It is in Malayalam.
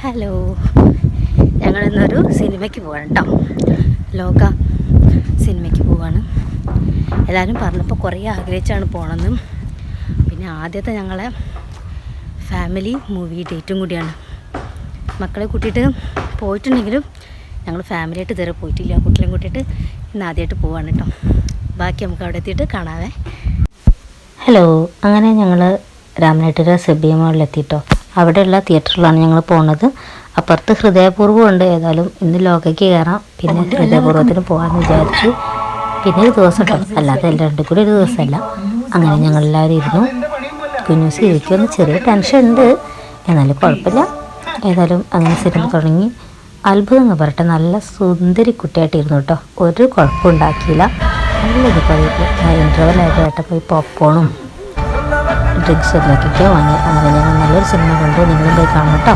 ഹലോ, ഞങ്ങളിന്നൊരു സിനിമയ്ക്ക് പോവാണ് കേട്ടോ. ലോക സിനിമയ്ക്ക് പോവാണ്. എല്ലാവരും പറഞ്ഞപ്പോൾ കുറേ ആഗ്രഹിച്ചാണ് പോകണമെന്നും. പിന്നെ ആദ്യത്തെ ഞങ്ങളെ ഫാമിലി മൂവി ഡേറ്റും കൂടിയാണ്. മക്കളെ കൂട്ടിയിട്ട് പോയിട്ടുണ്ടെങ്കിലും ഞങ്ങൾ ഫാമിലിയായിട്ട് ഇതുവരെ പോയിട്ടില്ല. കുട്ടികളെയും കൂട്ടിയിട്ട് ഇന്ന് ആദ്യമായിട്ട് പോവാണ് കേട്ടോ. ബാക്കി നമുക്ക് അവിടെ എത്തിയിട്ട് കാണാവേ. ഹലോ, അങ്ങനെ ഞങ്ങൾ രാമനാട്ടുകര സെബിയ മോളിലെത്തിയിട്ടോ. അവിടെയുള്ള തിയേറ്ററിലാണ് ഞങ്ങൾ പോകുന്നത്. അപ്പുറത്ത് ഹൃദയപൂർവ്വം ഉണ്ട്. ഏതായാലും ഇന്ന് ലോകയ്ക്ക് കയറാം, പിന്നെ ഹൃദയപൂർവ്വത്തിന് പോകാമെന്ന് വിചാരിച്ചു. പിന്നെ ഒരു ദിവസം കേട്ടോ, അല്ലാതെ രണ്ടും കൂടി ഒരു ദിവസമല്ല. അങ്ങനെ ഞങ്ങളെല്ലാവരും ഇരുന്നു. കുഞ്ഞൂസ് ഇരിക്കുമെന്ന് ചെറിയ ടെൻഷൻ ഉണ്ട്, എന്നാലും കുഴപ്പമില്ല. ഏതായാലും അങ്ങനെ സിനിമ തുടങ്ങി. അത്ഭുതം എന്ന് പറയട്ടെ, നല്ല സുന്ദരി കുട്ടിയായിട്ടിരുന്നു കേട്ടോ. ഒരു കുഴപ്പം ഉണ്ടാക്കിയില്ല. നല്ലത് പറയും. ഇൻ്റർവെല്ലായിട്ട് കേട്ടോ പോയി പോപ്കോണും ഡ്രിങ്ക്സും ഒക്കെ വാങ്ങി. അങ്ങനെ ഞങ്ങൾ നല്ലൊരു സിനിമ കണ്ടു. നിങ്ങളും പോയി കാണണം കേട്ടോ.